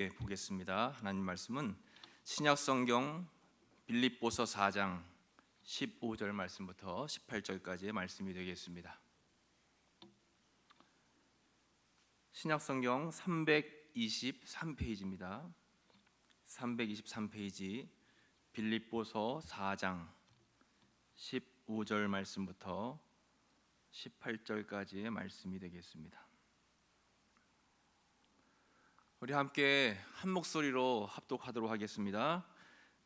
보겠습니다. 하나님 말씀은 신약성경 빌립보서 4장 15절 말씀부터 18절까지의 말씀이 되겠습니다. 신약성경 323페이지입니다. 323페이지 빌립보서 4장 15절 말씀부터 18절까지의 말씀이 되겠습니다. 우리 함께 한 목소리로 합독하도록 하겠습니다.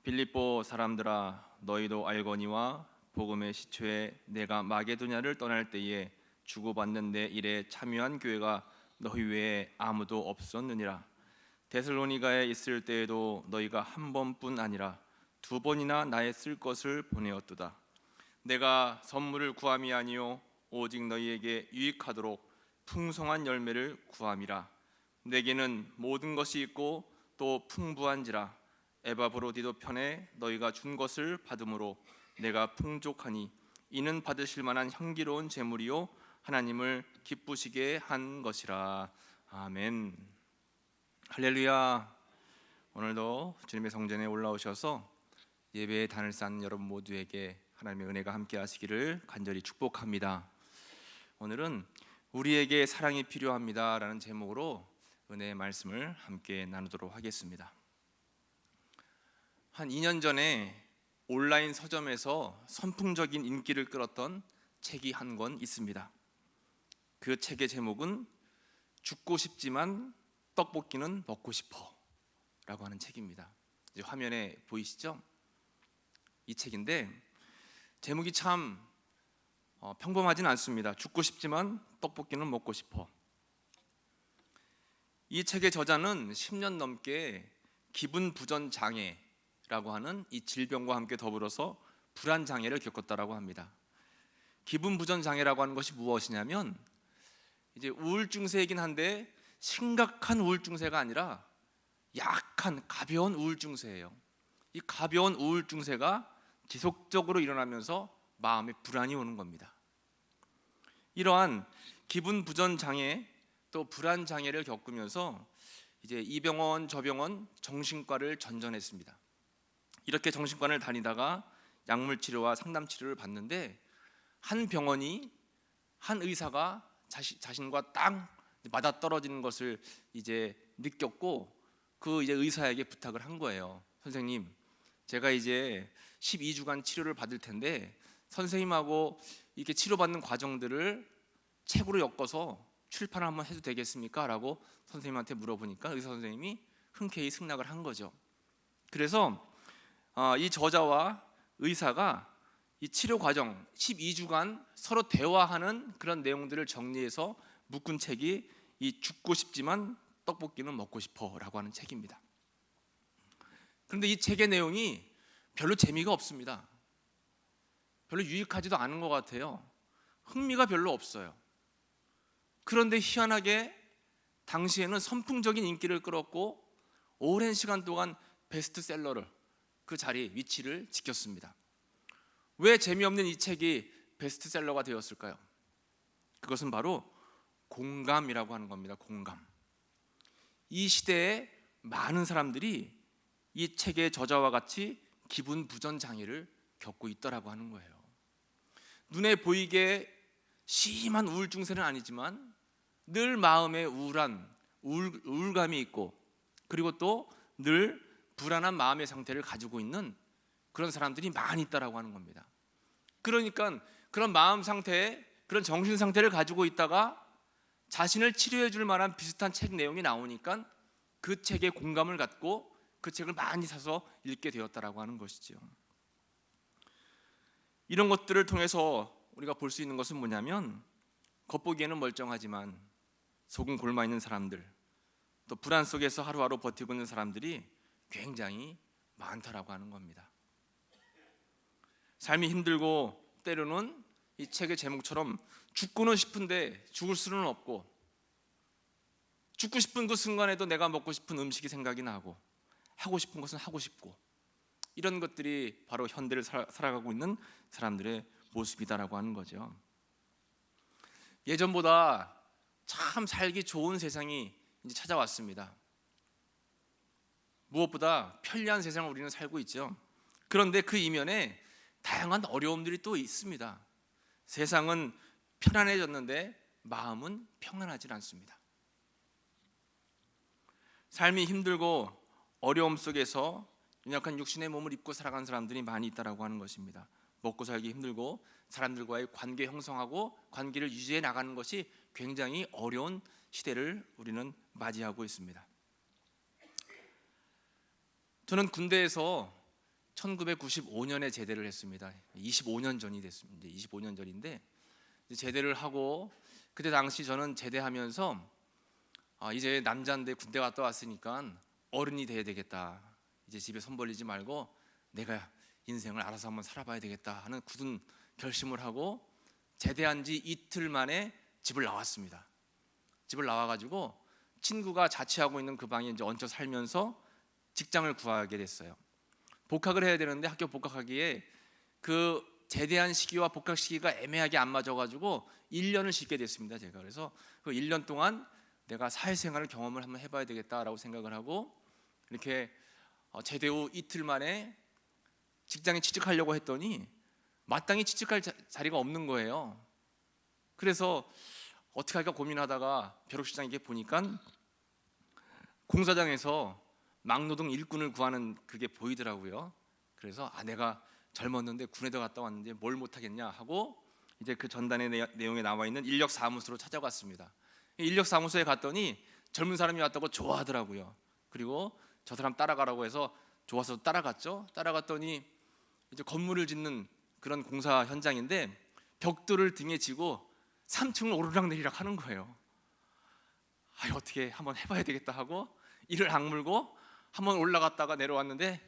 빌립보 사람들아, 너희도 알거니와 복음의 시초에 내가 마게도냐를 떠날 때에 주고받는 내 일에 참여한 교회가 너희 외에 아무도 없었느니라. 데살로니가에 있을 때에도 너희가 한 번뿐 아니라 두 번이나 나의 쓸 것을 보내었도다. 내가 선물을 구함이 아니요 오직 너희에게 유익하도록 풍성한 열매를 구함이라. 내게는 모든 것이 있고 또 풍부한지라. 에바브로디도 편에 너희가 준 것을 받음으로 내가 풍족하니 이는 받으실 만한 향기로운 제물이요 하나님을 기쁘시게 한 것이라. 아멘. 할렐루야. 오늘도 주님의 성전에 올라오셔서 예배의 단을 쌓는 여러분 모두에게 하나님의 은혜가 함께 하시기를 간절히 축복합니다. 오늘은 우리에게 사랑이 필요합니다 라는 제목으로 은혜의 말씀을 함께 나누도록 하겠습니다. 한 2년 전에 온라인 서점에서 선풍적인 인기를 끌었던 책이 한 권 있습니다. 그 책의 제목은 죽고 싶지만 떡볶이는 먹고 싶어 라고 하는 책입니다. 이제 화면에 보이시죠? 이 책인데 제목이 참 평범하진 않습니다. 죽고 싶지만 떡볶이는 먹고 싶어. 이 책의 저자는 10년 넘게 기분 부전 장애라고 하는 이 질병과 함께 더불어서 불안 장애를 겪었다라고 합니다. 기분 부전 장애라고 하는 것이 무엇이냐면 이제 우울증세이긴 한데 심각한 우울증세가 아니라 약한 가벼운 우울증세예요. 이 가벼운 우울증세가 지속적으로 일어나면서 마음에 불안이 오는 겁니다. 이러한 기분 부전 장애 또 불안 장애를 겪으면서 이제 이 병원 저 병원 정신과를 전전했습니다. 이렇게 정신과를 다니다가 약물 치료와 상담 치료를 받는데 한 병원이 한 의사가 자신과 딱 맞아 떨어지는 것을 이제 느꼈고 그 이제 의사에게 부탁을 한 거예요. 선생님, 제가 이제 12주간 치료를 받을 텐데 선생님하고 이렇게 치료받는 과정들을 책으로 엮어서 출판을 한번 해도 되겠습니까? 라고 선생님한테 물어보니까 의사 선생님이 흔쾌히 승낙을 한 거죠. 그래서 이 저자와 의사가 이 치료 과정 12주간 서로 대화하는 그런 내용들을 정리해서 묶은 책이 이 죽고 싶지만 떡볶이는 먹고 싶어 라고 하는 책입니다. 그런데 이 책의 내용이 별로 재미가 없습니다. 별로 유익하지도 않은 것 같아요. 흥미가 별로 없어요. 그런데 희한하게 당시에는 선풍적인 인기를 끌었고 오랜 시간 동안 베스트셀러를 그 자리 위치를 지켰습니다. 왜 재미없는 이 책이 베스트셀러가 되었을까요? 그것은 바로 공감이라고 하는 겁니다. 공감. 이 시대에 많은 사람들이 이 책의 저자와 같이 기분 부전 장애를 겪고 있더라고 하는 거예요. 눈에 보이게 심한 우울증세는 아니지만 늘 마음에 우울감이 있고 그리고 또 늘 불안한 마음의 상태를 가지고 있는 그런 사람들이 많이 있다라고 하는 겁니다. 그러니까 그런 마음 상태, 그런 정신 상태를 가지고 있다가 자신을 치료해 줄 만한 비슷한 책 내용이 나오니까 그 책에 공감을 갖고 그 책을 많이 사서 읽게 되었다라고 하는 것이죠. 이런 것들을 통해서 우리가 볼 수 있는 것은 뭐냐면 겉보기에는 멀쩡하지만 속은 골마 있는 사람들, 또 불안 속에서 하루하루 버티고 있는 사람들이 굉장히 많다라고 하는 겁니다. 삶이 힘들고 때로는 이 책의 제목처럼 죽고는 싶은데 죽을 수는 없고 죽고 싶은 그 순간에도 내가 먹고 싶은 음식이 생각이 나고 하고 싶은 것은 하고 싶고 이런 것들이 바로 현대를 살아가고 있는 사람들의 모습이다라고 하는 거죠. 예전보다 참 살기 좋은 세상이 이제 찾아왔습니다. 무엇보다 편리한 세상을 우리는 살고 있죠. 그런데 그 이면에 다양한 어려움들이 또 있습니다. 세상은 편안해졌는데 마음은 평안하지 않습니다. 삶이 힘들고 어려움 속에서 연약한 육신의 몸을 입고 살아가는 사람들이 많이 있다라고 하는 것입니다. 먹고 살기 힘들고 사람들과의 관계 형성하고 관계를 유지해 나가는 것이 굉장히 어려운 시대를 우리는 맞이하고 있습니다. 저는 군대에서 1995년에 제대를 했습니다. 25년 전이 됐습니다. 25년 전인데 제대를 하고 그때 당시 저는 제대하면서 이제 남자인데 군대 갔다 왔으니까 어른이 돼야 되겠다. 이제 집에 손 벌리지 말고 내가 인생을 알아서 한번 살아봐야 되겠다 하는 굳은 결심을 하고 제대한 지 이틀 만에 집을 나왔습니다. 집을 나와가지고 친구가 자취하고 있는 그 방에 이제 얹혀 살면서 직장을 구하게 됐어요. 복학을 해야 되는데 학교 복학하기에 그 제대한 시기와 복학 시기가 애매하게 안 맞아가지고 1년을 쉬게 됐습니다. 제가 그래서 그 1년 동안 내가 사회생활을 경험을 한번 해봐야 되겠다라고 생각을 하고 이렇게 제대 후 이틀 만에 직장에 취직하려고 했더니 마땅히 취직할 자리가 없는 거예요. 그래서 어떻게 할까 고민하다가 벼룩시장에 보니까 공사장에서 막노동 일꾼을 구하는 그게 보이더라고요. 그래서 내가 젊었는데 군에도 갔다 왔는데 뭘 못하겠냐 하고 이제 그 전단의 내용에 나와 있는 인력사무소로 찾아갔습니다. 인력사무소에 갔더니 젊은 사람이 왔다고 좋아하더라고요. 그리고 저 사람 따라가라고 해서 좋아서 따라갔죠. 따라갔더니 이제 건물을 짓는 그런 공사 현장인데 벽돌을 등에 지고 3층을 오르락내리락 하는 거예요. 어떻게 한번 해봐야 되겠다 하고 이를 악물고 한번 올라갔다가 내려왔는데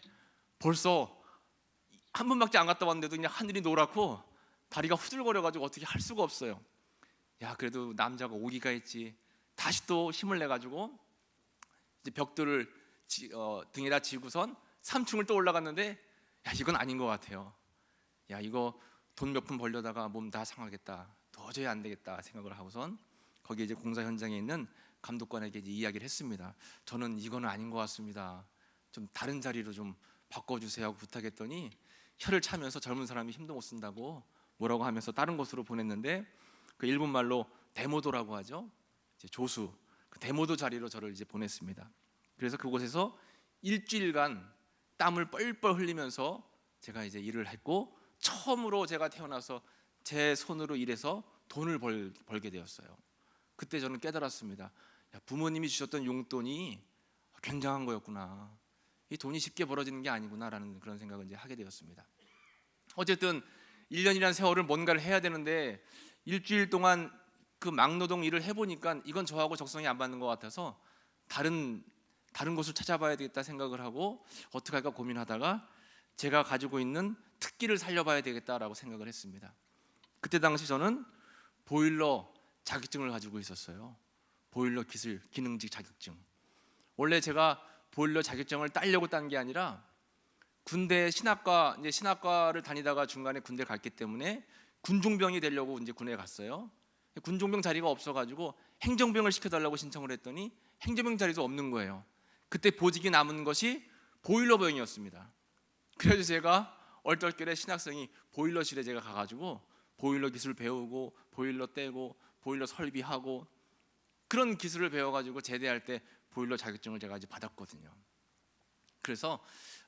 벌써 한 번밖에 안 갔다 왔는데도 그냥 하늘이 노랗고 다리가 후들거려가지고 어떻게 할 수가 없어요. 그래도 남자가 오기가 있지. 다시 또 힘을 내가지고 이제 벽돌을 등에다 지고선 3층을 또 올라갔는데 이건 아닌 것 같아요. 이거 돈 몇 푼 벌려다가 몸 다 상하겠다. 도저히 안 되겠다 생각을 하고선 거기 이제 공사 현장에 있는 감독관에게 이제 이야기를 했습니다. 저는 이거는 아닌 것 같습니다. 좀 다른 자리로 좀 바꿔주세요 하고 부탁했더니 혀를 차면서 젊은 사람이 힘도 못 쓴다고 뭐라고 하면서 다른 곳으로 보냈는데 그 일본 말로 데모도라고 하죠. 이제 조수 그 데모도 자리로 저를 이제 보냈습니다. 그래서 그곳에서 일주일간 땀을 뻘뻘 흘리면서 제가 이제 일을 했고 처음으로 제가 태어나서 제 손으로 일해서 돈을 벌게 되었어요. 그때 저는 깨달았습니다. 부모님이 주셨던 용돈이 굉장한 거였구나. 이 돈이 쉽게 벌어지는 게 아니구나라는 그런 생각을 이제 하게 되었습니다. 어쨌든 1년이라는 세월을 뭔가를 해야 되는데 일주일 동안 그 막노동 일을 해보니까 이건 저하고 적성이 안 맞는 것 같아서 다른 곳을 찾아봐야 되겠다 생각을 하고 어떻게 할까 고민하다가 제가 가지고 있는 특기를 살려봐야 되겠다라고 생각을 했습니다. 그때 당시 저는 보일러 자격증을 가지고 있었어요. 보일러 기술 기능직 자격증. 원래 제가 보일러 자격증을 따려고 딴 게 아니라 군대 신학과를 다니다가 중간에 군대 갔기 때문에 군종병이 되려고 이제 군에 갔어요. 군종병 자리가 없어가지고 행정병을 시켜달라고 신청을 했더니 행정병 자리도 없는 거예요. 그때 보직이 남은 것이 보일러병이었습니다. 그래서 제가 얼떨결에 신학생이 보일러실에 제가 가가지고 보일러 기술 배우고 보일러 떼고 보일러 설비하고 그런 기술을 배워가지고 제대할 때 보일러 자격증을 제가 이제 받았거든요. 그래서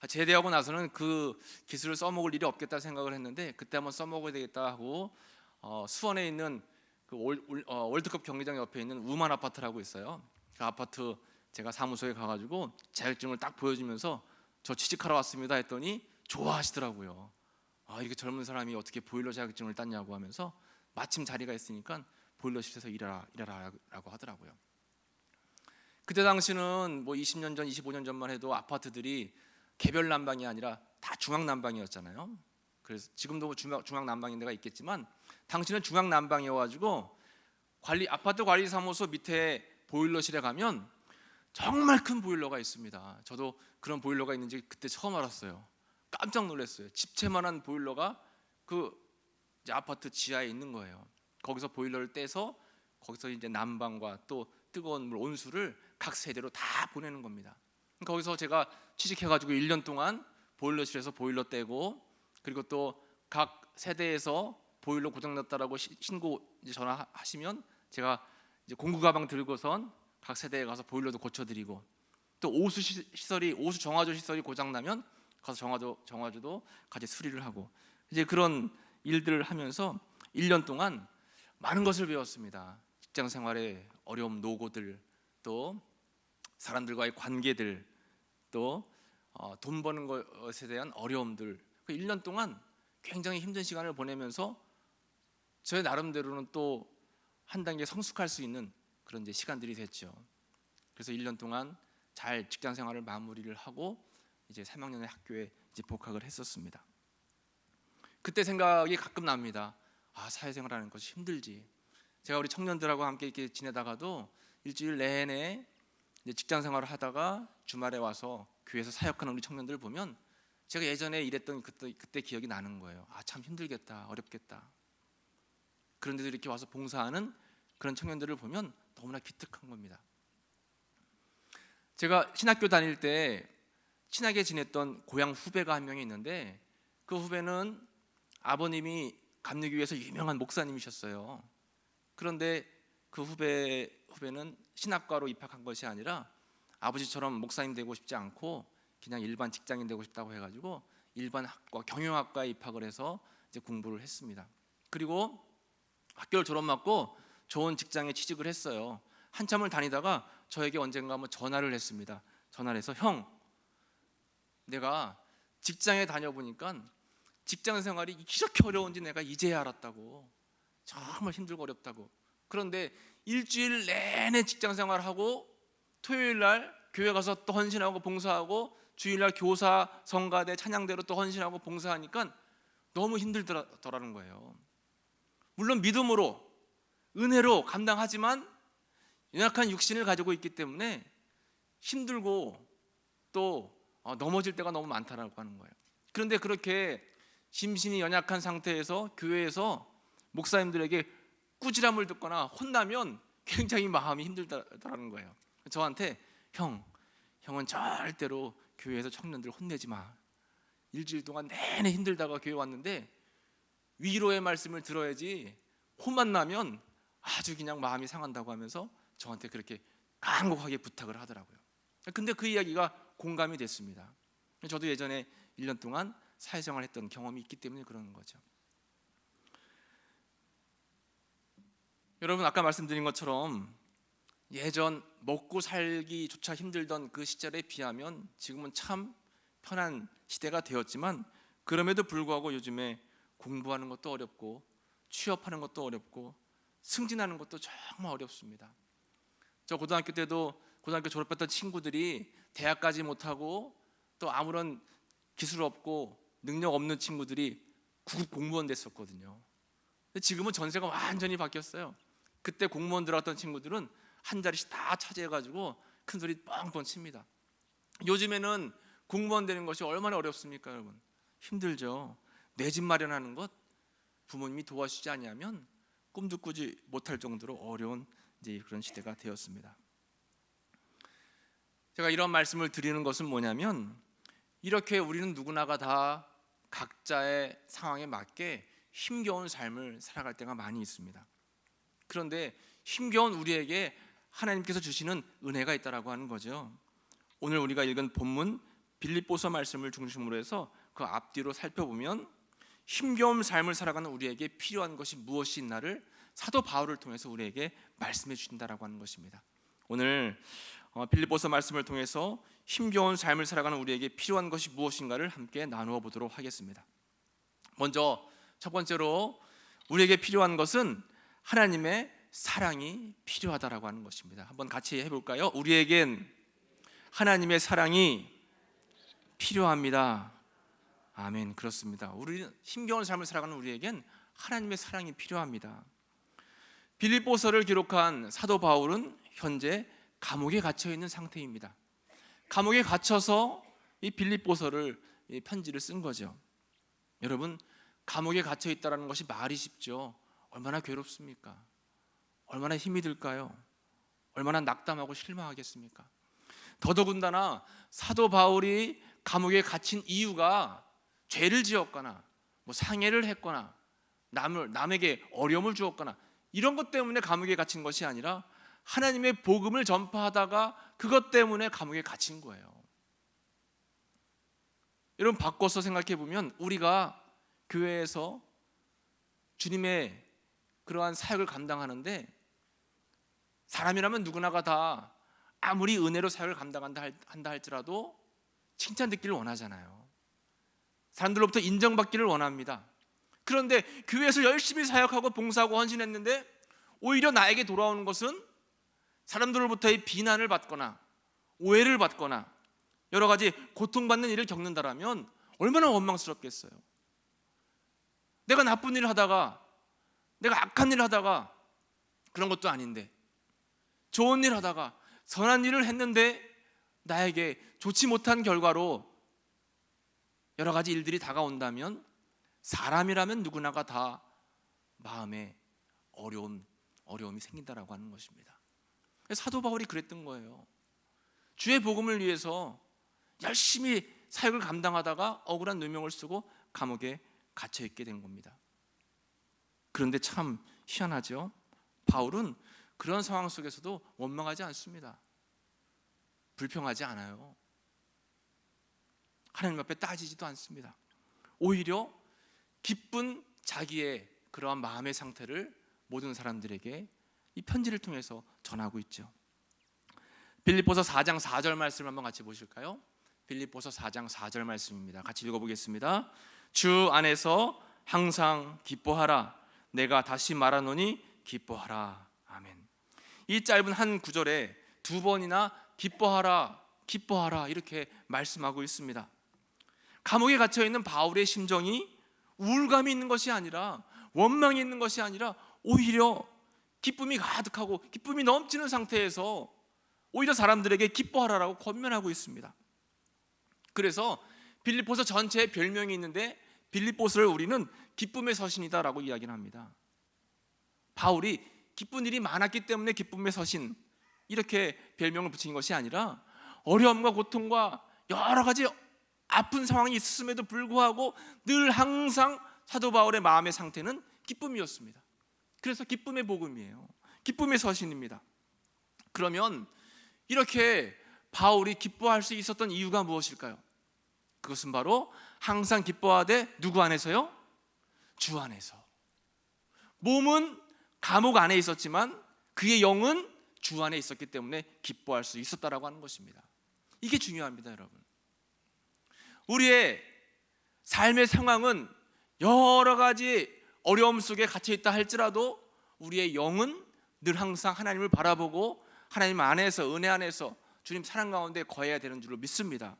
제대하고 나서는 그 기술을 써먹을 일이 없겠다 생각을 했는데 그때 한번 써먹어야 되겠다 하고 수원에 있는 그 월드컵 경기장 옆에 있는 우만 아파트라고 있어요. 그 아파트 제가 사무소에 가가지고 자격증을 딱 보여주면서 저 취직하러 왔습니다 했더니 좋아하시더라고요. 이렇게 젊은 사람이 어떻게 보일러 자격증을 땄냐고 하면서 마침 자리가 있으니까 보일러실에서 일하라고 하더라고요. 그때 당시는 뭐 20년 전, 25년 전만 해도 아파트들이 개별 난방이 아니라 다 중앙 난방이었잖아요. 그래서 지금도 중앙 난방인 데가 있겠지만 당시는 중앙 난방이어가지고 아파트 관리사무소 밑에 보일러실에 가면 정말 큰 보일러가 있습니다. 저도 그런 보일러가 있는지 그때 처음 알았어요. 깜짝 놀랐어요. 집채만한 보일러가 그 이제 아파트 지하에 있는 거예요. 거기서 보일러를 떼서 거기서 이제 난방과 또 뜨거운 물 온수를 각 세대로 다 보내는 겁니다. 거기서 제가 취직해가지고 1년 동안 보일러실에서 보일러 떼고, 그리고 또 각 세대에서 보일러 고장났다라고 신고 이제 전화하시면 제가 이제 공구 가방 들고선 각 세대에 가서 보일러도 고쳐드리고, 또 오수 정화조 시설이 고장나면 가서 정화조도 같이 수리를 하고, 이제 그런 일들을 하면서 1년 동안 많은 것을 배웠습니다. 직장 생활의 어려움, 노고들, 또 사람들과의 관계들, 또 돈 버는 것에 대한 어려움들. 그 1년 동안 굉장히 힘든 시간을 보내면서 저의 나름대로는 또 한 단계 성숙할 수 있는 그런 이제 시간들이 됐죠. 그래서 1년 동안 잘 직장 생활을 마무리를 하고 이제 3학년의 학교에 이제 복학을 했었습니다. 그때 생각이 가끔 납니다. 아, 사회생활하는 것이 힘들지. 제가 우리 청년들하고 함께 이렇게 지내다가도 일주일 내내 이제 직장 생활을 하다가 주말에 와서 교회에서 사역하는 우리 청년들을 보면 제가 예전에 일했던 그때 기억이 나는 거예요. 아, 참 힘들겠다, 어렵겠다. 그런데도 이렇게 와서 봉사하는 그런 청년들을 보면 너무나 기특한 겁니다. 제가 신학교 다닐 때 친하게 지냈던 고향 후배가 한 명이 있는데, 그 후배는 아버님이 감리교회에서 유명한 목사님이셨어요. 그런데 그 후배는 신학과로 입학한 것이 아니라 아버지처럼 목사님 되고 싶지 않고 그냥 일반 직장인 되고 싶다고 해가지고 일반 학과 경영학과에 입학을 해서 이제 공부를 했습니다. 그리고 학교를 졸업하고 좋은 직장에 취직을 했어요. 한참을 다니다가 저에게 언젠가 한번 전화를 했습니다. 전화를 해서, 형, 내가 직장에 다녀보니까 직장 생활이 이렇게 어려운지 내가 이제야 알았다고. 정말 힘들고 어렵다고. 그런데 일주일 내내 직장 생활하고 토요일 날 교회 가서 또 헌신하고 봉사하고 주일날 교사, 성가대, 찬양대로 또 헌신하고 봉사하니까 너무 힘들더라는 거예요. 물론 믿음으로, 은혜로 감당하지만 연약한 육신을 가지고 있기 때문에 힘들고 또 넘어질 때가 너무 많다라고 하는 거예요. 그런데 그렇게 심신이 연약한 상태에서 교회에서 목사님들에게 꾸지람을 듣거나 혼나면 굉장히 마음이 힘들다라는 거예요. 저한테, 형은 절대로 교회에서 청년들 혼내지 마. 일주일 동안 내내 힘들다가 교회 왔는데 위로의 말씀을 들어야지 혼만 나면 아주 그냥 마음이 상한다고 하면서 저한테 그렇게 간곡하게 부탁을 하더라고요. 근데 그 이야기가 공감이 됐습니다. 저도 예전에 1년 동안 사회생활 했던 경험이 있기 때문에 그러는 거죠. 여러분, 아까 말씀드린 것처럼 예전 먹고 살기조차 힘들던 그 시절에 비하면 지금은 참 편한 시대가 되었지만, 그럼에도 불구하고 요즘에 공부하는 것도 어렵고 취업하는 것도 어렵고 승진하는 것도 정말 어렵습니다. 저 고등학교 때도 고등학교 졸업했던 친구들이 대학까지 못하고 또 아무런 기술 없고 능력 없는 친구들이 구급 공무원 됐었거든요. 근데 지금은 전세가 완전히 바뀌었어요. 그때 공무원 들어갔던 친구들은 한 자리씩 다 차지해가지고 큰 소리 뻥뻥 칩니다. 요즘에는 공무원 되는 것이 얼마나 어렵습니까, 여러분? 힘들죠. 내 집 마련하는 것 부모님이 도와주지 않으면 꿈도 꾸지 못할 정도로 어려운 이제 그런 시대가 되었습니다. 제가 이런 말씀을 드리는 것은 뭐냐면, 이렇게 우리는 누구나가 다 각자의 상황에 맞게 힘겨운 삶을 살아갈 때가 많이 있습니다. 그런데 힘겨운 우리에게 하나님께서 주시는 은혜가 있다라고 하는 거죠. 오늘 우리가 읽은 본문 빌립보서 말씀을 중심으로 해서 그 앞뒤로 살펴보면 힘겨운 삶을 살아가는 우리에게 필요한 것이 무엇이 있나를 사도 바울을 통해서 우리에게 말씀해 주신다라고 하는 것입니다. 오늘 빌립보서 말씀을 통해서 힘겨운 삶을 살아가는 우리에게 필요한 것이 무엇인가를 함께 나누어 보도록 하겠습니다. 먼저 첫 번째로 우리에게 필요한 것은 하나님의 사랑이 필요하다라고 하는 것입니다. 한번 같이 해볼까요? 우리에겐 하나님의 사랑이 필요합니다. 아멘. 그렇습니다. 우리는 힘겨운 삶을 살아가는 우리에겐 하나님의 사랑이 필요합니다. 빌립보서를 기록한 사도 바울은 현재 감옥에 갇혀 있는 상태입니다. 감옥에 갇혀서 이 빌립보서를 이 편지를 쓴 거죠. 여러분, 감옥에 갇혀 있다라는 것이 말이 쉽죠. 얼마나 괴롭습니까? 얼마나 힘이 들까요? 얼마나 낙담하고 실망하겠습니까? 더더군다나 사도 바울이 감옥에 갇힌 이유가 죄를 지었거나 뭐 상해를 했거나 남에게 어려움을 주었거나 이런 것 때문에 감옥에 갇힌 것이 아니라 하나님의 복음을 전파하다가 그것 때문에 감옥에 갇힌 거예요. 여러분, 바꿔서 생각해 보면 우리가 교회에서 주님의 그러한 사역을 감당하는데, 사람이라면 누구나가 다 아무리 은혜로 사역을 감당한다 할지라도 칭찬듣기를 원하잖아요. 사람들로부터 인정받기를 원합니다. 그런데 교회에서 열심히 사역하고 봉사하고 헌신했는데 오히려 나에게 돌아오는 것은 사람들로부터의 비난을 받거나 오해를 받거나 여러 가지 고통받는 일을 겪는다라면 얼마나 원망스럽겠어요. 내가 나쁜 일을 하다가, 내가 악한 일을 하다가, 그런 것도 아닌데 좋은 일을 하다가 선한 일을 했는데 나에게 좋지 못한 결과로 여러 가지 일들이 다가온다면 사람이라면 누구나가 다 마음에 어려움이 생긴다라고 하는 것입니다. 사도 바울이 그랬던 거예요. 주의 복음을 위해서 열심히 사역을 감당하다가 억울한 누명을 쓰고 감옥에 갇혀 있게 된 겁니다. 그런데 참 희한하죠. 바울은 그런 상황 속에서도 원망하지 않습니다. 불평하지 않아요. 하나님 앞에 따지지도 않습니다. 오히려 기쁜 자기의 그러한 마음의 상태를 모든 사람들에게 이 편지를 통해서 전하고 있죠. 빌립보서 4장 4절 말씀을 한번 같이 보실까요? 빌립보서 4장 4절 말씀입니다. 같이 읽어보겠습니다. 주 안에서 항상 기뻐하라. 내가 다시 말하노니 기뻐하라. 아멘. 이 짧은 한 구절에 두 번이나 기뻐하라, 기뻐하라 이렇게 말씀하고 있습니다. 감옥에 갇혀 있는 바울의 심정이 우울감이 있는 것이 아니라, 원망이 있는 것이 아니라 오히려 기쁨이 가득하고 기쁨이 넘치는 상태에서 오히려 사람들에게 기뻐하라라고 권면하고 있습니다. 그래서 빌립보서 전체에 별명이 있는데 빌립보서를 우리는 기쁨의 서신이다라고 이야기를 합니다. 바울이 기쁜 일이 많았기 때문에 기쁨의 서신 이렇게 별명을 붙인 것이 아니라 어려움과 고통과 여러 가지 아픈 상황이 있었음에도 불구하고 늘 항상 사도 바울의 마음의 상태는 기쁨이었습니다. 그래서 기쁨의 복음이에요. 기쁨의 서신입니다. 그러면 이렇게 바울이 기뻐할 수 있었던 이유가 무엇일까요? 그것은 바로 항상 기뻐하되 누구 안에서요? 주 안에서. 몸은 감옥 안에 있었지만 그의 영은 주 안에 있었기 때문에 기뻐할 수 있었다라고 하는 것입니다. 이게 중요합니다, 여러분. 우리의 삶의 상황은 여러 가지 어려움 속에 갇혀 있다 할지라도 우리의 영은 늘 항상 하나님을 바라보고 하나님 안에서, 은혜 안에서 주님 사랑 가운데 거해야 되는 줄로 믿습니다.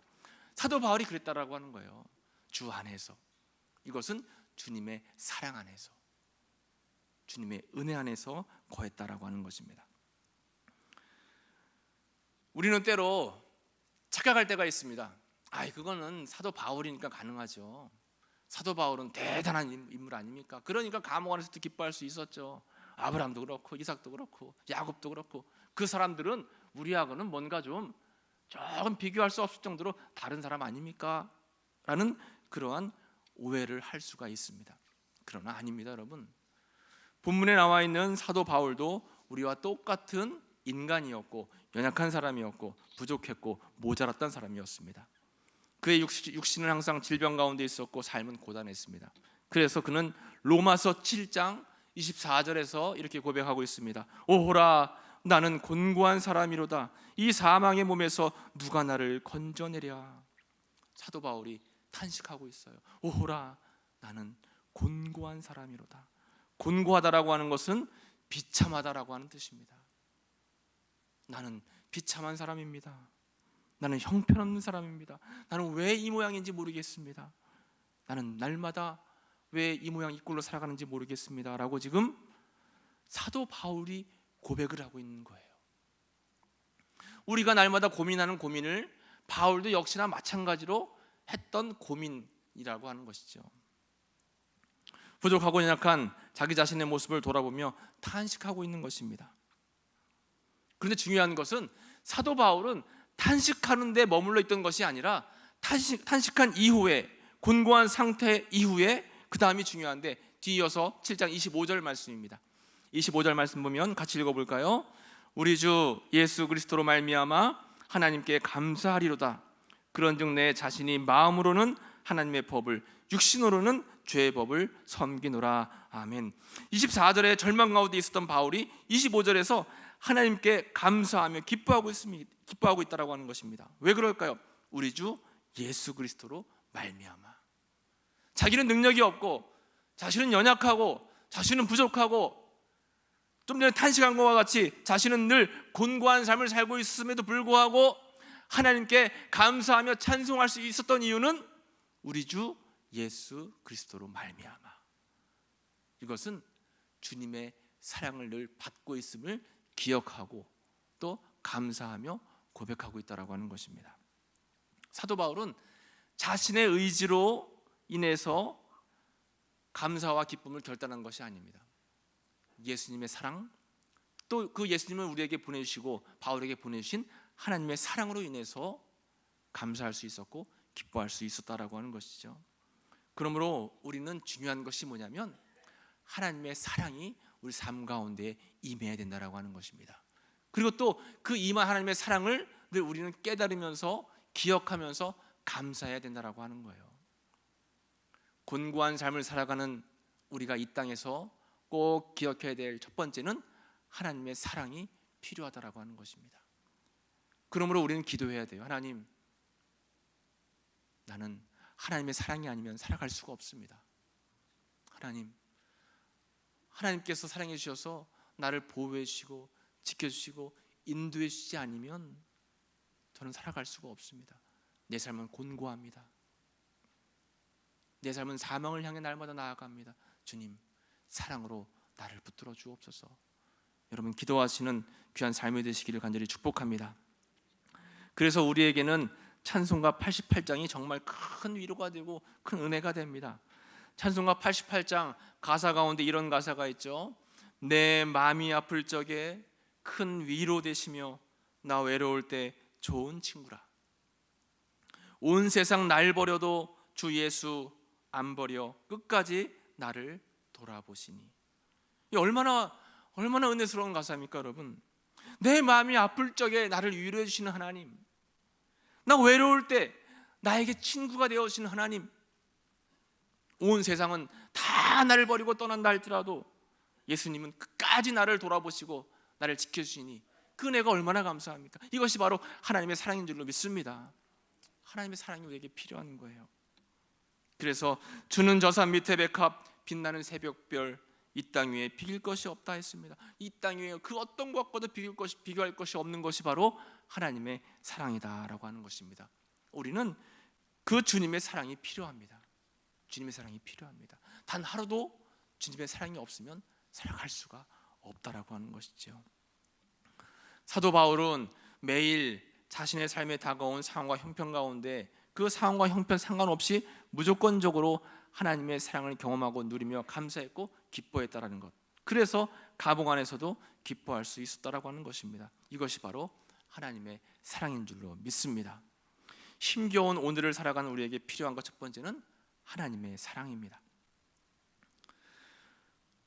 사도 바울이 그랬다라고 하는 거예요. 주 안에서. 이것은 주님의 사랑 안에서, 주님의 은혜 안에서 거했다라고 하는 것입니다. 우리는 때로 착각할 때가 있습니다. 그거는 사도 바울이니까 가능하죠. 사도 바울은 대단한 인물 아닙니까? 그러니까 감옥 안에서도 기뻐할 수 있었죠. 아브라함도 그렇고 이삭도 그렇고 야곱도 그렇고 그 사람들은 우리하고는 뭔가 조금 비교할 수 없을 정도로 다른 사람 아닙니까? 라는 그러한 오해를 할 수가 있습니다. 그러나 아닙니다, 여러분. 본문에 나와 있는 사도 바울도 우리와 똑같은 인간이었고 연약한 사람이었고 부족했고 모자랐던 사람이었습니다. 그의 육신은 항상 질병 가운데 있었고 삶은 고단했습니다. 그래서 그는 로마서 7장 24절에서 이렇게 고백하고 있습니다. 오호라 나는 곤고한 사람이로다. 이 사망의 몸에서 누가 나를 건져내랴. 사도 바울이 탄식하고 있어요. 오호라 나는 곤고한 사람이로다. 곤고하다라고 하는 것은 비참하다라고 하는 뜻입니다. 나는 비참한 사람입니다. 나는 형편없는 사람입니다. 나는 왜 이 모양인지 모르겠습니다. 나는 날마다 왜 이 모양 이 꼴로 살아가는지 모르겠습니다 라고 지금 사도 바울이 고백을 하고 있는 거예요. 우리가 날마다 고민하는 고민을 바울도 역시나 마찬가지로 했던 고민이라고 하는 것이죠. 부족하고 연약한 자기 자신의 모습을 돌아보며 탄식하고 있는 것입니다. 그런데 중요한 것은 사도 바울은 탄식하는 데 머물러 있던 것이 아니라 탄식한 이후에, 곤고한 상태 이후에 그 다음이 중요한데, 뒤이어서 7장 25절 말씀입니다. 25절 말씀 보면 같이 읽어볼까요? 우리 주 예수 그리스도로 말미암아 하나님께 감사하리로다. 그런즉 내 자신이 마음으로는 하나님의 법을, 육신으로는 죄의 법을 섬기노라. 아멘. 24절에 절망 가운데 있었던 바울이 25절에서 하나님께 감사하며 기뻐하고 있다라고 하는 것입니다. 왜 그럴까요? 우리 주 예수 그리스도로 말미암아. 자기는 능력이 없고, 자신은 연약하고, 자신은 부족하고, 좀 전에 탄식한 것과 같이 자신은 늘 곤고한 삶을 살고 있음에도 불구하고 하나님께 감사하며 찬송할 수 있었던 이유는 우리 주 예수 그리스도로 말미암아. 이것은 주님의 사랑을 늘 받고 있음을 기억하고 또 감사하며 고백하고 있다라고 하는 것입니다. 사도 바울은 자신의 의지로 인해서 감사와 기쁨을 결단한 것이 아닙니다. 예수님의 사랑, 또 그 예수님을 우리에게 보내주시고 바울에게 보내주신 하나님의 사랑으로 인해서 감사할 수 있었고 기뻐할 수 있었다라고 하는 것이죠. 그러므로 우리는 중요한 것이 뭐냐면 하나님의 사랑이 우리 삶 가운데 임해야 된다라고 하는 것입니다. 그리고 또 그 임한 하나님의 사랑을 늘 우리는 깨달으면서 기억하면서 감사해야 된다라고 하는 거예요. 곤고한 삶을 살아가는 우리가 이 땅에서 꼭 기억해야 될 첫 번째는 하나님의 사랑이 필요하다라고 하는 것입니다. 그러므로 우리는 기도해야 돼요. 하나님, 나는 하나님의 사랑이 아니면 살아갈 수가 없습니다. 하나님께서 사랑해 주셔서 나를 보호해 주시고 지켜주시고 인도해 주시지 않으면 저는 살아갈 수가 없습니다. 내 삶은 곤고합니다. 내 삶은 사망을 향해 날마다 나아갑니다. 주님, 사랑으로 나를 붙들어 주옵소서. 여러분, 기도하시는 귀한 삶이 되시기를 간절히 축복합니다. 그래서 우리에게는 찬송가 88장이 정말 큰 위로가 되고 큰 은혜가 됩니다. 찬송가 88장 가사 가운데 이런 가사가 있죠. 내 마음이 아플 적에 큰 위로 되시며 나 외로울 때 좋은 친구라. 온 세상 날 버려도 주 예수 안 버려 끝까지 나를 돌아보시니. 얼마나 은혜스러운 가사입니까, 여러분? 내 마음이 아플 적에 나를 위로해 주시는 하나님, 나 외로울 때 나에게 친구가 되어 주시는 하나님, 온 세상은 다 나를 버리고 떠난다 할지라도 예수님은 끝까지 나를 돌아보시고 나를 지켜주시니 그 은혜가 얼마나 감사합니까? 이것이 바로 하나님의 사랑인 줄로 믿습니다. 하나님의 사랑이 우리에게 필요한 거예요. 그래서 주는 저 산 밑에 백합 빛나는 새벽별 이 땅 위에 비길 것이 없다 했습니다. 이 땅 위에 그 어떤 것과도 비교할 것이 없는 것이 바로 하나님의 사랑이다라고 하는 것입니다. 우리는 그 주님의 사랑이 필요합니다. 주님의 사랑이 필요합니다. 단 하루도 주님의 사랑이 없으면 살아갈 수가 없다라고 하는 것이죠. 사도 바울은 매일 자신의 삶에 다가온 상황과 형편 가운데 그 상황과 형편 상관없이 무조건적으로 하나님의 사랑을 경험하고 누리며 감사했고 기뻐했다라는 것. 그래서 감옥 안에서도 기뻐할 수 있었다라고 하는 것입니다. 이것이 바로 하나님의 사랑인 줄로 믿습니다. 힘겨운 오늘을 살아가는 우리에게 필요한 것 첫 번째는 하나님의 사랑입니다.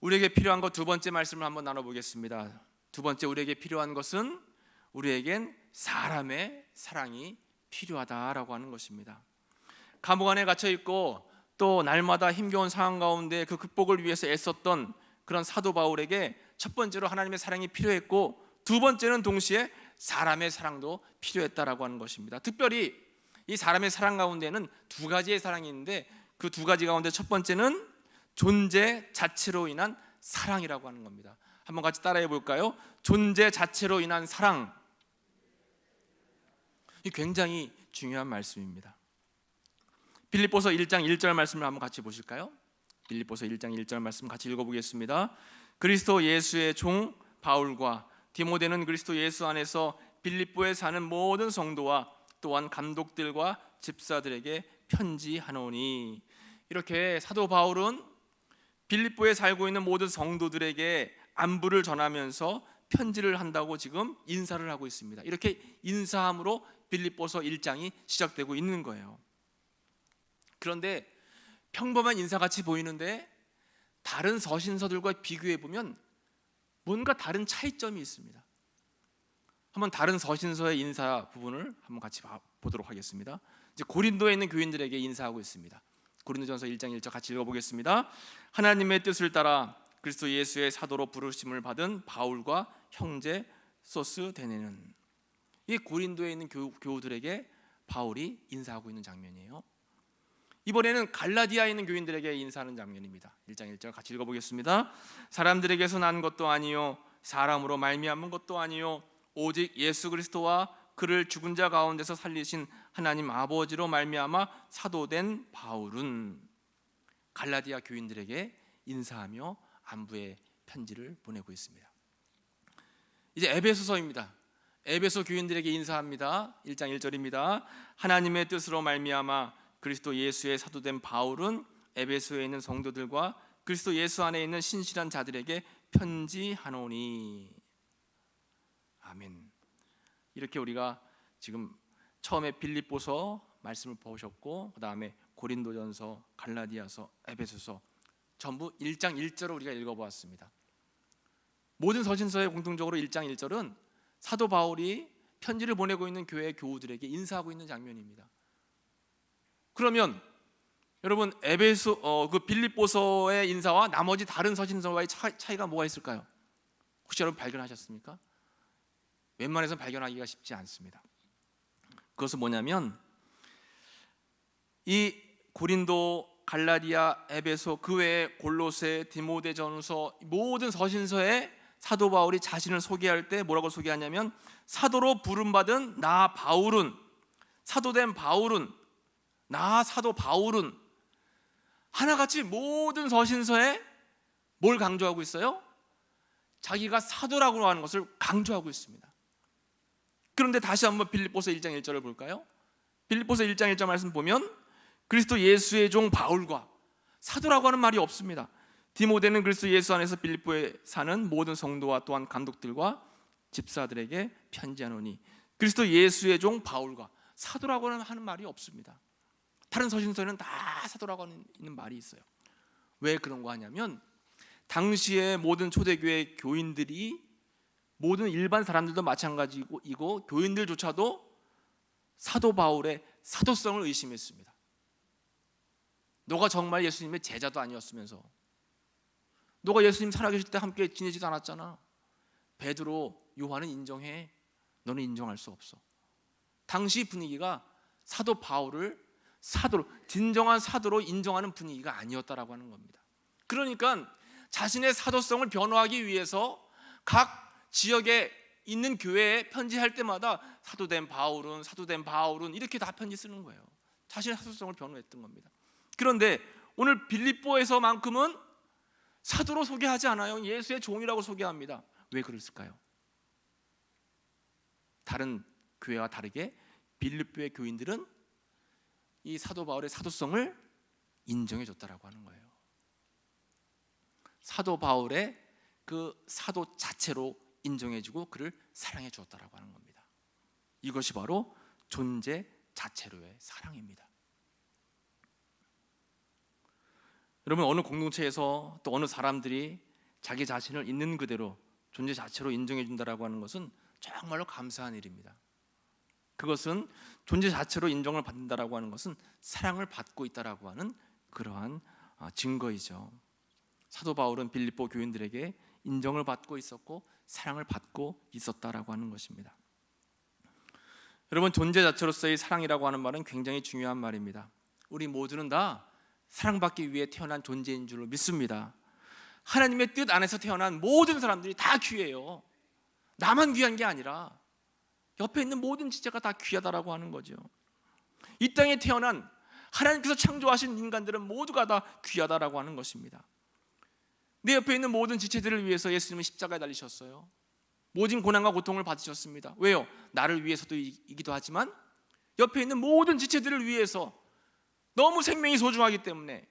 우리에게 필요한 것 두 번째 말씀을 한번 나눠보겠습니다. 두 번째, 우리에게 필요한 것은 우리에겐 사람의 사랑이 필요하다라고 하는 것입니다. 감옥 안에 갇혀 있고 또 날마다 힘겨운 상황 가운데 그 극복을 위해서 애썼던 그런 사도 바울에게 첫 번째로 하나님의 사랑이 필요했고, 두 번째는 동시에 사람의 사랑도 필요했다라고 하는 것입니다. 특별히 이 사람의 사랑 가운데는 두 가지의 사랑이 있는데 그 두 가지 가운데 첫 번째는 존재 자체로 인한 사랑이라고 하는 겁니다. 한번 같이 따라해 볼까요? 존재 자체로 인한 사랑. 이 굉장히 중요한 말씀입니다. 빌립보서 1장 1절 말씀을 한번 같이 보실까요? 빌립보서 1장 1절 말씀 같이 읽어보겠습니다. 그리스도 예수의 종 바울과 디모데는 그리스도 예수 안에서 빌립보에 사는 모든 성도와 또한 감독들과 집사들에게 편지하노니. 이렇게 사도 바울은 빌립보에 살고 있는 모든 성도들에게 안부를 전하면서 편지를 한다고 지금 인사를 하고 있습니다. 이렇게 인사함으로 빌립보서 1장이 시작되고 있는 거예요. 그런데 평범한 인사같이 보이는데 다른 서신서들과 비교해 보면 뭔가 다른 차이점이 있습니다. 한번 다른 서신서의 인사 부분을 한번 같이 보도록 하겠습니다. 이제 고린도에 있는 교인들에게 인사하고 있습니다. 고린도전서 1장 1절 같이 읽어보겠습니다. 하나님의 뜻을 따라 그리스도 예수의 사도로 부르심을 받은 바울과 형제 소스데네는, 이 고린도에 있는 교우들에게 바울이 인사하고 있는 장면이에요. 이번에는 갈라디아에 있는 교인들에게 인사하는 장면입니다. 1장 1절 같이 읽어보겠습니다. 사람들에게서 난 것도 아니요 사람으로 말미암은 것도 아니요 오직 예수 그리스도와 그를 죽은 자 가운데서 살리신 하나님 아버지로 말미암아 사도된 바울은, 갈라디아 교인들에게 인사하며 안부의 편지를 보내고 있습니다. 이제 에베소서입니다. 에베소 교인들에게 인사합니다. 1장 1절입니다. 하나님의 뜻으로 말미암아 그리스도 예수의 사도된 바울은 에베소에 있는 성도들과 그리스도 예수 안에 있는 신실한 자들에게 편지하노니. 아멘. 이렇게 우리가 지금 처음에 빌립보서 말씀을 보셨고, 그 다음에 고린도전서, 갈라디아서, 에베소서 전부 1장 1절을 우리가 읽어보았습니다. 모든 서신서의 공통적으로 1장 1절은 사도 바울이 편지를 보내고 있는 교회 교우들에게 인사하고 있는 장면입니다. 그러면 여러분 그 빌립보서의 인사와 나머지 다른 서신서와의 차이가 뭐가 있을까요? 혹시 여러분 발견하셨습니까? 웬만해서 발견하기가 쉽지 않습니다. 그것은 뭐냐면 이 고린도, 갈라디아, 에베소, 그 외에 골로새, 디모데전서 모든 서신서에 사도 바울이 자신을 소개할 때 뭐라고 소개하냐면 사도로 부름받은 나 바울은, 사도된 바울은, 나 사도 바울은, 하나같이 모든 서신서에 뭘 강조하고 있어요? 자기가 사도라고 하는 것을 강조하고 있습니다. 그런데 다시 한번 빌립보서 1장 1절을 볼까요? 빌립보서 1장 1절 말씀 보면 그리스도 예수의 종 바울과, 사도라고 하는 말이 없습니다. 디모데는 그리스도 예수 안에서 빌립보에 사는 모든 성도와 또한 감독들과 집사들에게 편지하노니, 그리스도 예수의 종 바울과, 사도라고 하는 말이 없습니다. 다른 서신서에는 다 사도라고 하는 말이 있어요. 왜 그런 거 하냐면 당시에 모든 초대교회 교인들이, 모든 일반 사람들도 마찬가지이고 교인들조차도 사도 바울의 사도성을 의심했습니다. 너가 정말 예수님의 제자도 아니었으면서, 너가 예수님 살아계실 때 함께 지내지도 않았잖아. 베드로, 요한은 인정해. 너는 인정할 수 없어. 당시 분위기가 사도 바울을 사도로, 진정한 사도로 인정하는 분위기가 아니었다라고 하는 겁니다. 그러니까 자신의 사도성을 변호하기 위해서 각 지역에 있는 교회에 편지할 때마다 사도된 바울은 이렇게 다 편지 쓰는 거예요. 자신의 사도성을 변호했던 겁니다. 그런데 오늘 빌립보에서만큼은 사도로 소개하지 않아요. 예수의 종이라고 소개합니다. 왜 그랬을까요? 다른 교회와 다르게 빌립보의 교인들은 이 사도 바울의 사도성을 인정해 줬다라고 하는 거예요. 사도 바울의 그 사도 자체로 인정해주고 그를 사랑해 주었다라고 하는 겁니다. 이것이 바로 존재 자체로의 사랑입니다. 여러분, 어느 공동체에서 또 어느 사람들이 자기 자신을 있는 그대로 존재 자체로 인정해 준다라고 하는 것은 정말로 감사한 일입니다. 그것은 존재 자체로 인정을 받는다라고 하는 것은 사랑을 받고 있다라고 하는 그러한 증거이죠. 사도 바울은 빌립보 교인들에게 인정을 받고 있었고 사랑을 받고 있었다라고 하는 것입니다. 여러분, 존재 자체로서의 사랑이라고 하는 말은 굉장히 중요한 말입니다. 우리 모두는 다 사랑받기 위해 태어난 존재인 줄로 믿습니다. 하나님의 뜻 안에서 태어난 모든 사람들이 다 귀해요. 나만 귀한 게 아니라 옆에 있는 모든 지체가 다 귀하다라고 하는 거죠. 이 땅에 태어난 하나님께서 창조하신 인간들은 모두가 다 귀하다라고 하는 것입니다. 내 옆에 있는 모든 지체들을 위해서 예수님은 십자가에 달리셨어요. 모든 고난과 고통을 받으셨습니다. 왜요? 나를 위해서도 이기도 하지만 옆에 있는 모든 지체들을 위해서 너무 생명이 소중하기 때문에,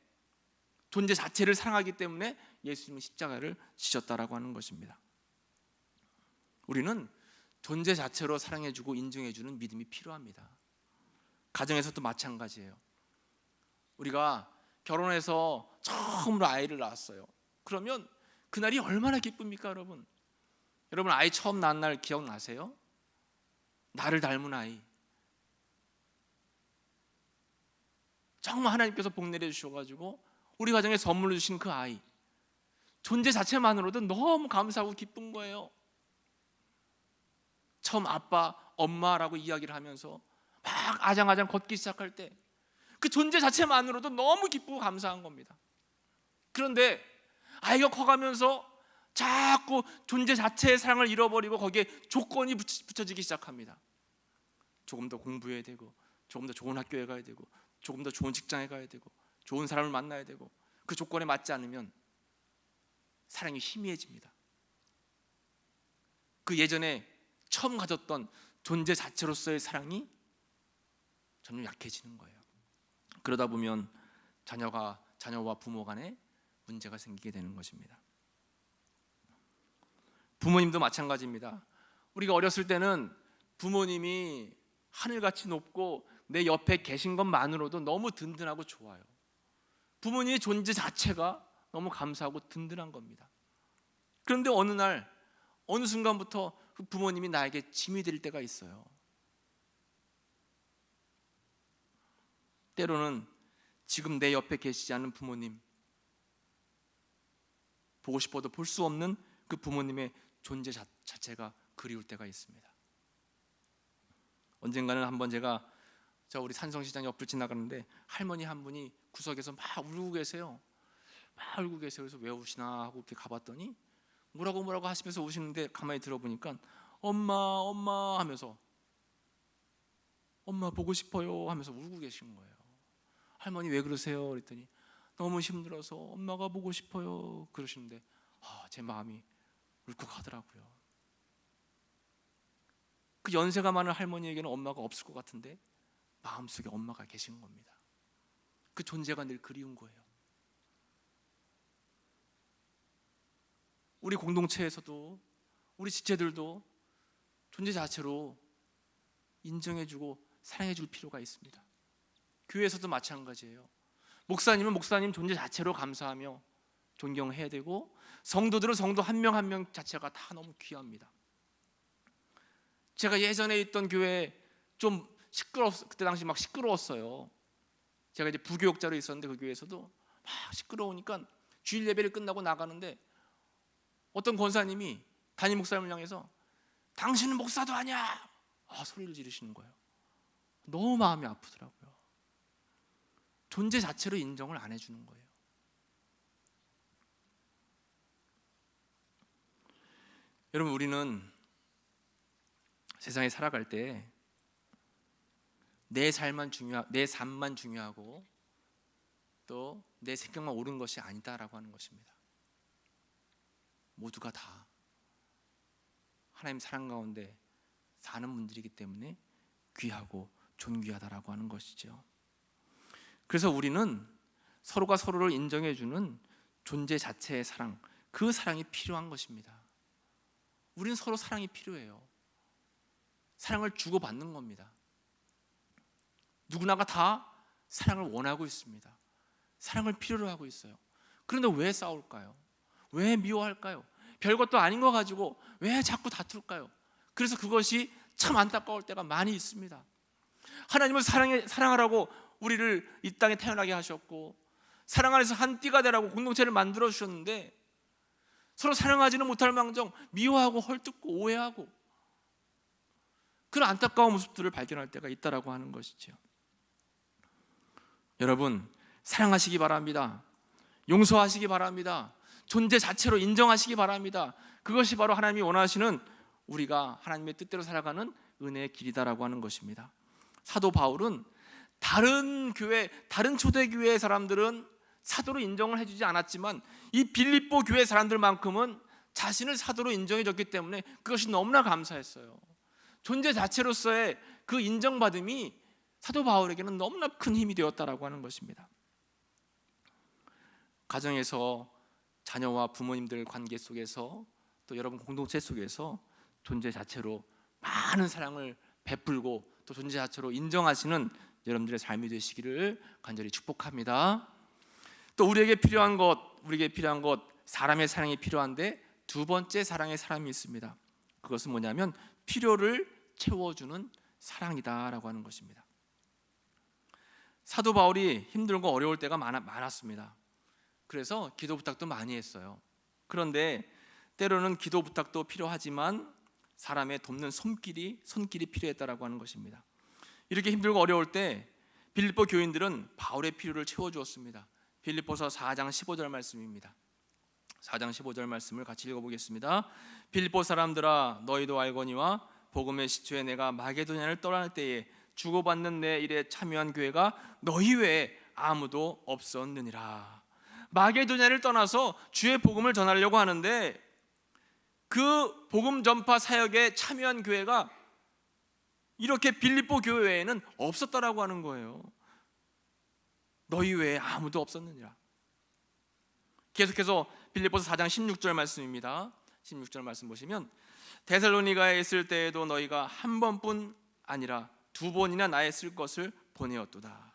존재 자체를 사랑하기 때문에 예수님은 십자가를 지셨다라고 하는 것입니다. 우리는 존재 자체로 사랑해주고 인정해주는 믿음이 필요합니다. 가정에서도 마찬가지예요. 우리가 결혼해서 처음으로 아이를 낳았어요. 그러면 그날이 얼마나 기쁩니까, 여러분? 여러분, 아이 처음 낳은 날 기억나세요? 나를 닮은 아이. 정말 하나님께서 복 내려주셔가지고 우리 가정에 선물로 주신 그 아이, 존재 자체만으로도 너무 감사하고 기쁜 거예요. 처음 아빠, 엄마라고 이야기를 하면서 막 아장아장 걷기 시작할 때 그 존재 자체만으로도 너무 기쁘고 감사한 겁니다. 그런데 아이가 커가면서 자꾸 존재 자체의 사랑을 잃어버리고 거기에 조건이 붙여지기 시작합니다. 조금 더 공부해야 되고, 조금 더 좋은 학교에 가야 되고, 조금 더 좋은 직장에 가야 되고, 좋은 사람을 만나야 되고, 그 조건에 맞지 않으면 사랑이 희미해집니다. 그 예전에 처음 가졌던 존재 자체로서의 사랑이 점점 약해지는 거예요. 그러다 보면 자녀와 부모 간에 문제가 생기게 되는 것입니다. 부모님도 마찬가지입니다. 우리가 어렸을 때는 부모님이 하늘같이 높고 내 옆에 계신 것만으로도 너무 든든하고 좋아요. 부모님의 존재 자체가 너무 감사하고 든든한 겁니다. 그런데 어느 날, 어느 순간부터 그 부모님이 나에게 짐이 될 때가 있어요. 때로는 지금 내 옆에 계시지 않은 부모님, 보고 싶어도 볼 수 없는 그 부모님의 존재 자체가 그리울 때가 있습니다. 언젠가는 한번 제가 우리 산성시장 옆을 지나가는데 할머니 한 분이 구석에서 막 울고 계세요. 막 울고 계세요. 그래서 왜 우시나 하고 이렇게 가봤더니 뭐라고 하시면서 우시는데 가만히 들어보니까 엄마 하면서 엄마 보고 싶어요 하면서 울고 계신 거예요. 할머니 왜 그러세요? 그랬더니 너무 힘들어서 엄마가 보고 싶어요 그러시는데 제 마음이 울컥하더라고요. 그 연세가 많은 할머니에게는 엄마가 없을 것 같은데 마음속에 엄마가 계신 겁니다. 그 존재가 늘 그리운 거예요. 우리 공동체에서도 우리 지체들도 존재 자체로 인정해주고 사랑해줄 필요가 있습니다. 교회에서도 마찬가지예요. 목사님은 목사님 존재 자체로 감사하며 존경해야 되고, 성도들은 성도 한 명 한 명 자체가 다 너무 귀합니다. 제가 예전에 있던 교회 좀 그때 당시 막 시끄러웠어요. 제가 이제 부교육자로 있었는데 그 교회에서도 막 시끄러우니까 주일 예배를 끝나고 나가는데 어떤 권사님이 담임 목사님을 향해서 당신은 목사도 아니야 소리를 지르시는 거예요. 너무 마음이 아프더라고요. 존재 자체로 인정을 안 해주는 거예요. 여러분, 우리는 세상에 살아갈 때 내 삶만 중요하고 또 내 생각만 옳은 것이 아니다라고 하는 것입니다. 모두가 다 하나님 사랑 가운데 사는 분들이기 때문에 귀하고 존귀하다라고 하는 것이죠. 그래서 우리는 서로가 서로를 인정해주는 존재 자체의 사랑, 그 사랑이 필요한 것입니다. 우리는 서로 사랑이 필요해요. 사랑을 주고받는 겁니다. 누구나가 다 사랑을 원하고 있습니다. 사랑을 필요로 하고 있어요. 그런데 왜 싸울까요? 왜 미워할까요? 별것도 아닌 거 가지고 왜 자꾸 다툴까요? 그래서 그것이 참 안타까울 때가 많이 있습니다. 하나님은 사랑하라고 우리를 이 땅에 태어나게 하셨고, 사랑 안에서 한 띠가 되라고 공동체를 만들어 주셨는데 서로 사랑하지는 못할 망정 미워하고 헐뜯고 오해하고 그런 안타까운 모습들을 발견할 때가 있다라고 하는 것이죠. 여러분, 사랑하시기 바랍니다. 용서하시기 바랍니다. 존재 자체로 인정하시기 바랍니다. 그것이 바로 하나님이 원하시는 우리가 하나님의 뜻대로 살아가는 은혜의 길이다라고 하는 것입니다. 사도 바울은 다른 초대교회의 사람들은 사도로 인정을 해주지 않았지만 이 빌립보 교회 사람들만큼은 자신을 사도로 인정해줬기 때문에 그것이 너무나 감사했어요. 존재 자체로서의 그 인정받음이 사도 바울에게는 너무나 큰 힘이 되었다라고 하는 것입니다. 가정에서 자녀와 부모님들 관계 속에서 또 여러분 공동체 속에서 존재 자체로 많은 사랑을 베풀고 또 존재 자체로 인정하시는 여러분들의 삶이 되시기를 간절히 축복합니다. 또 우리에게 필요한 것 사람의 사랑이 필요한데 두 번째 사랑의 사람이 있습니다. 그것은 뭐냐면 필요를 채워주는 사랑이다라고 하는 것입니다. 사도 바울이 힘들고 어려울 때가 많았습니다. 그래서 기도 부탁도 많이 했어요. 그런데 때로는 기도 부탁도 필요하지만 사람의 돕는 손길이 필요했다라고 하는 것입니다. 이렇게 힘들고 어려울 때 빌립보 교인들은 바울의 필요를 채워주었습니다. 빌립보서 4장 15절 말씀입니다. 4장 15절 말씀을 같이 읽어보겠습니다. 빌립보 사람들아 너희도 알거니와 복음의 시초에 내가 마게도냐를 떠날 때에 주고받는 내 일에 참여한 교회가 너희 외에 아무도 없었느니라. 마게도냐를 떠나서 주의 복음을 전하려고 하는데 그 복음 전파 사역에 참여한 교회가 이렇게 빌립보 교회 외에는 없었다라고 하는 거예요. 너희 외에 아무도 없었느니라. 계속해서 빌립보서 4장 16절 말씀입니다. 16절 말씀 보시면 데살로니가에 있을 때에도 너희가 한 번뿐 아니라 두 번이나 나의 쓸 것을 보내었도다.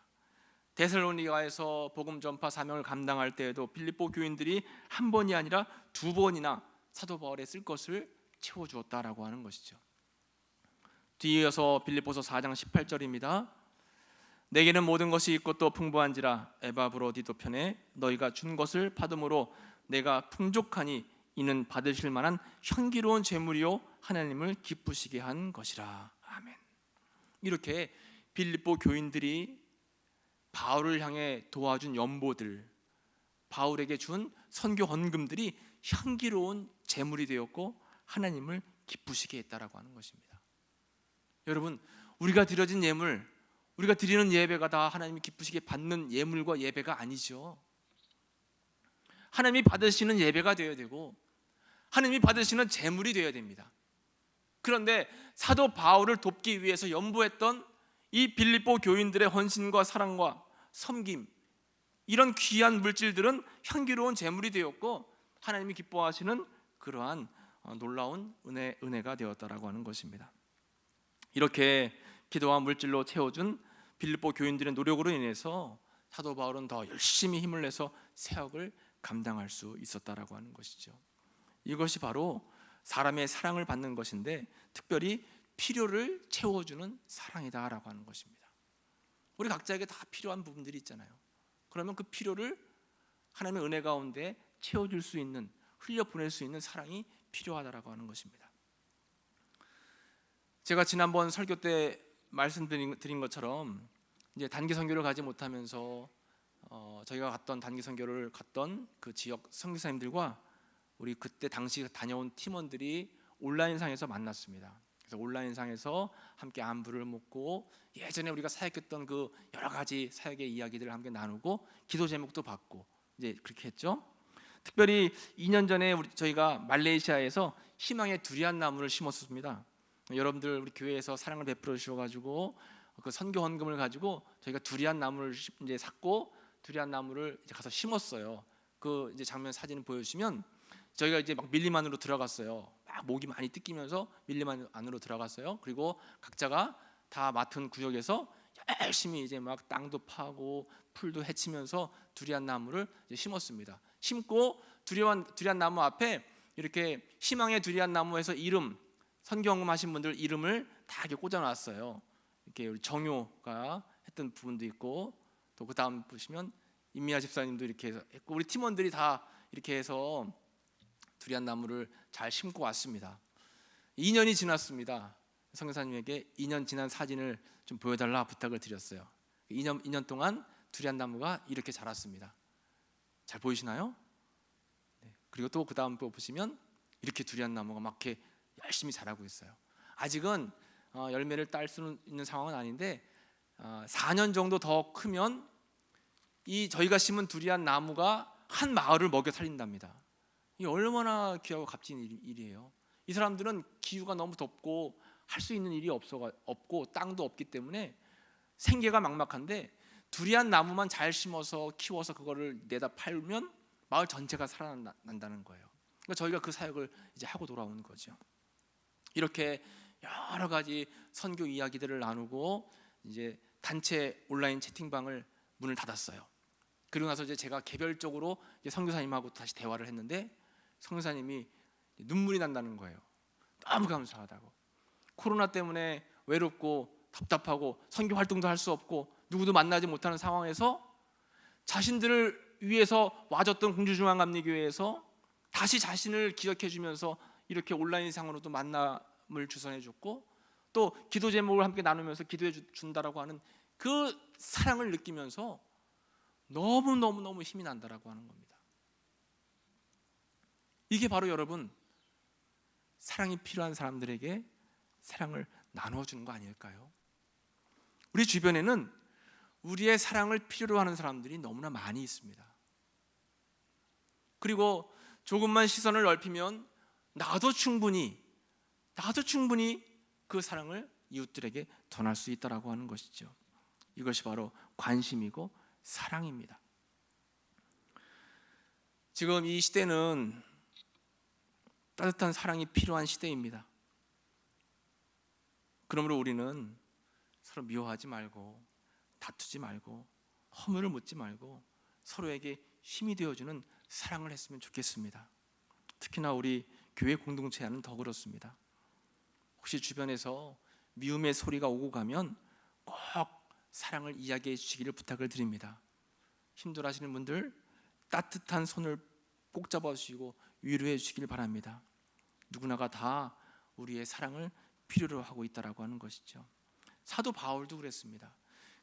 데살로니가에서 복음 전파 사명을 감당할 때에도 빌립보 교인들이 한 번이 아니라 두 번이나 사도 바울의 쓸 것을 채워주었다라고 하는 것이죠. 뒤이어서 빌립보서 4장 18절입니다. 내게는 모든 것이 있고 또 풍부한지라 에바브로디도 편에 너희가 준 것을 받음으로 내가 풍족하니 이는 받으실 만한 향기로운 제물이요 하나님을 기쁘시게 한 것이라. 아멘. 이렇게 빌립보 교인들이 바울을 향해 도와준 연보들, 바울에게 준 선교 헌금들이 향기로운 제물이 되었고 하나님을 기쁘시게 했다라고 하는 것입니다. 여러분, 우리가 드려진 예물, 우리가 드리는 예배가 다 하나님이 기쁘시게 받는 예물과 예배가 아니죠. 하나님이 받으시는 예배가 되어야 되고 하나님이 받으시는 제물이 되어야 됩니다. 그런데 사도 바울을 돕기 위해서 연보했던 이 빌립보 교인들의 헌신과 사랑과 섬김, 이런 귀한 물질들은 향기로운 제물이 되었고 하나님이 기뻐하시는 그러한 놀라운 은혜가 되었다라고 하는 것입니다. 이렇게 기도와 물질로 채워준 빌립보 교인들의 노력으로 인해서 사도 바울은 더 열심히 힘을 내서 사역을 감당할 수 있었다라고 하는 것이죠. 이것이 바로 사람의 사랑을 받는 것인데 특별히 필요를 채워주는 사랑이다라고 하는 것입니다. 우리 각자에게 다 필요한 부분들이 있잖아요. 그러면 그 필요를 하나님의 은혜 가운데 채워줄 수 있는, 흘려보낼 수 있는 사랑이 필요하다라고 하는 것입니다. 제가 지난번 설교 때 말씀드린 것처럼 이제 단기 선교를 가지 못하면서 저희가 갔던 단기 선교를 갔던 그 지역 선교사님들과 우리 그때 당시 다녀온 팀원들이 온라인상에서 만났습니다. 그래서 온라인상에서 함께 안부를 묻고 예전에 우리가 사역했던 그 여러 가지 사역의 이야기들을 함께 나누고 기도 제목도 받고 이제 그렇게 했죠. 특별히 2년 전에 저희가 말레이시아에서 희망의 두리안 나무를 심었습니다. 여러분들 우리 교회에서 사랑을 베풀어 주셔가지고 그 선교 헌금을 가지고 저희가 두리안 나무를 이제 샀고 두리안 나무를 이제 가서 심었어요. 그 이제 장면 사진을 보여주시면 저희가 이제 막 밀림 안으로 들어갔어요. 막 목이 많이 뜯기면서 밀림 안으로 들어갔어요. 그리고 각자가 다 맡은 구역에서 열심히 이제 막 땅도 파고 풀도 헤치면서 두리안 나무를 이제 심었습니다. 심고 두리안 나무 앞에 이렇게 희망의 두리안 나무에서 이름 선교 헌금하신 분들 이름을 다 이렇게 꽂아놨어요. 이렇게 우리 정효가 했던 부분도 있고 또 그 다음 보시면 임미아 집사님도 이렇게 해서 했고 우리 팀원들이 다 이렇게 해서 두리안 나무를 잘 심고 왔습니다. 2년이 지났습니다. 선교사님에게 2년 지난 사진을 좀 보여달라 부탁을 드렸어요. 2년 동안 두리안 나무가 이렇게 자랐습니다. 잘 보이시나요? 네. 그리고 또 그 다음 보시면 이렇게 두리안 나무가 막 이렇게 열심히 자라고 있어요. 아직은 열매를 딸 수 있는 상황은 아닌데 4년 정도 더 크면 이 저희가 심은 두리안 나무가 한 마을을 먹여 살린답니다. 이 얼마나 귀하고 값진 일이에요. 이 사람들은 기후가 너무 덥고 할 수 있는 일이 없고 땅도 없기 때문에 생계가 막막한데 두리안 나무만 잘 심어서 키워서 그거를 내다 팔면 마을 전체가 살아난다는 거예요. 그러니까 저희가 그 사역을 이제 하고 돌아오는 거죠. 이렇게 여러 가지 선교 이야기들을 나누고 이제 단체 온라인 채팅방을 문을 닫았어요. 그리고 나서 이제 제가 개별적으로 이제 선교사님하고 다시 대화를 했는데 선교사님이 눈물이 난다는 거예요. 너무 감사하다고. 코로나 때문에 외롭고 답답하고 선교 활동도 할 수 없고 누구도 만나지 못하는 상황에서 자신들을 위해서 와줬던 공주중앙감리교회에서 다시 자신을 기억해 주면서 이렇게 온라인상으로도 만남을 주선해 줬고 또 기도 제목을 함께 나누면서 기도해 준다라고 하는 그 사랑을 느끼면서 너무 힘이 난다라고 하는 겁니다. 이게 바로 여러분 사랑이 필요한 사람들에게 사랑을 나눠주는 거 아닐까요? 우리 주변에는 우리의 사랑을 필요로 하는 사람들이 너무나 많이 있습니다. 그리고 조금만 시선을 넓히면 나도 충분히 그 사랑을 이웃들에게 전할 수 있다라고 하는 것이죠. 이것이 바로 관심이고 사랑입니다. 지금 이 시대는 따뜻한 사랑이 필요한 시대입니다. 그러므로 우리는 서로 미워하지 말고 다투지 말고 허물을 묻지 말고 서로에게 힘이 되어주는 사랑을 했으면 좋겠습니다. 특히나 우리 교회 공동체와는 더 그렇습니다. 혹시 주변에서 미움의 소리가 오고 가면 꼭 사랑을 이야기해 주시기를 부탁을 드립니다. 힘들어하시는 분들 따뜻한 손을 꼭 잡아주시고 위로해 주시길 바랍니다. 누구나가 다 우리의 사랑을 필요로 하고 있다라고 하는 것이죠. 사도 바울도 그랬습니다.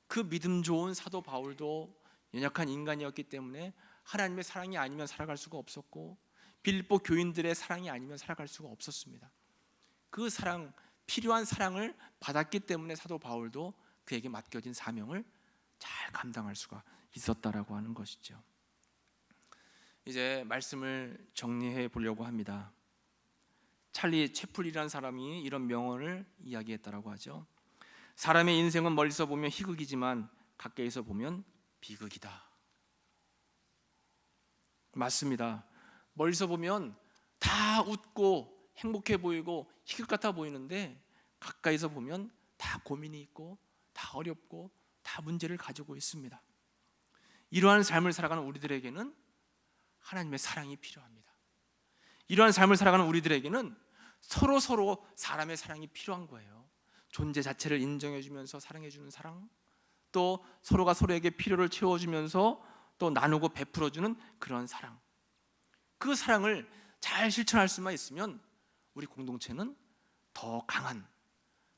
그 믿음 좋은 사도 바울도 연약한 인간이었기 때문에 하나님의 사랑이 아니면 살아갈 수가 없었고 빌립보 교인들의 사랑이 아니면 살아갈 수가 없었습니다. 그 사랑, 필요한 사랑을 받았기 때문에 사도 바울도 그에게 맡겨진 사명을 잘 감당할 수가 있었다라고 하는 것이죠. 이제 말씀을 정리해 보려고 합니다. 찰리 채플이라는 사람이 이런 명언을 이야기했다라고 하죠. 사람의 인생은 멀리서 보면 희극이지만 가까이서 보면 비극이다. 맞습니다. 멀리서 보면 다 웃고 행복해 보이고 희극 같아 보이는데 가까이서 보면 다 고민이 있고 다 어렵고 다 문제를 가지고 있습니다. 이러한 삶을 살아가는 우리들에게는 하나님의 사랑이 필요합니다. 이러한 삶을 살아가는 우리들에게는 서로 사람의 사랑이 필요한 거예요. 존재 자체를 인정해주면서 사랑해주는 사랑, 또 서로가 서로에게 필요를 채워주면서 또 나누고 베풀어주는 그런 사랑. 그 사랑을 잘 실천할 수만 있으면 우리 공동체는 더 강한,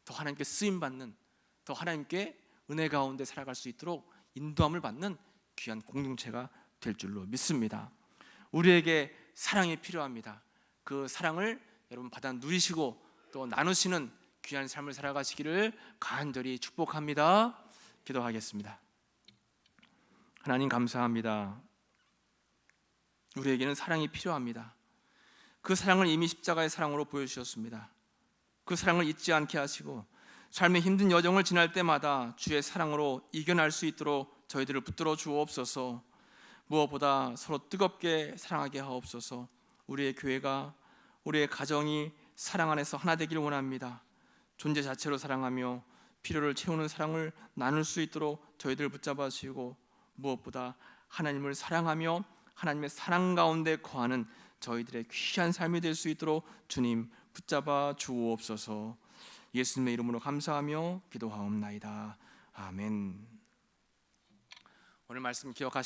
더 하나님께 쓰임받는, 더 하나님께 은혜 가운데 살아갈 수 있도록 인도함을 받는 귀한 공동체가 될 줄로 믿습니다. 우리에게 사랑이 필요합니다. 그 사랑을 여러분 받아 누리시고 또 나누시는 귀한 삶을 살아가시기를 간절히 축복합니다. 기도하겠습니다. 하나님 감사합니다. 우리에게는 사랑이 필요합니다. 그 사랑을 이미 십자가의 사랑으로 보여주셨습니다. 그 사랑을 잊지 않게 하시고 삶의 힘든 여정을 지날 때마다 주의 사랑으로 이겨낼 수 있도록 저희들을 붙들어 주옵소서. 무엇보다 서로 뜨겁게 사랑하게 하옵소서. 우리의 교회가, 우리의 가정이 사랑 안에서 하나 되기를 원합니다. 존재 자체로 사랑하며 필요를 채우는 사랑을 나눌 수 있도록 저희들을 붙잡아 주시고 무엇보다 하나님을 사랑하며 하나님의 사랑 가운데 거하는 저희들의 귀한 삶이 될 수 있도록 주님 붙잡아 주옵소서. 예수님의 이름으로 감사하며 기도하옵나이다. 아멘. 오늘 말씀 기억하시고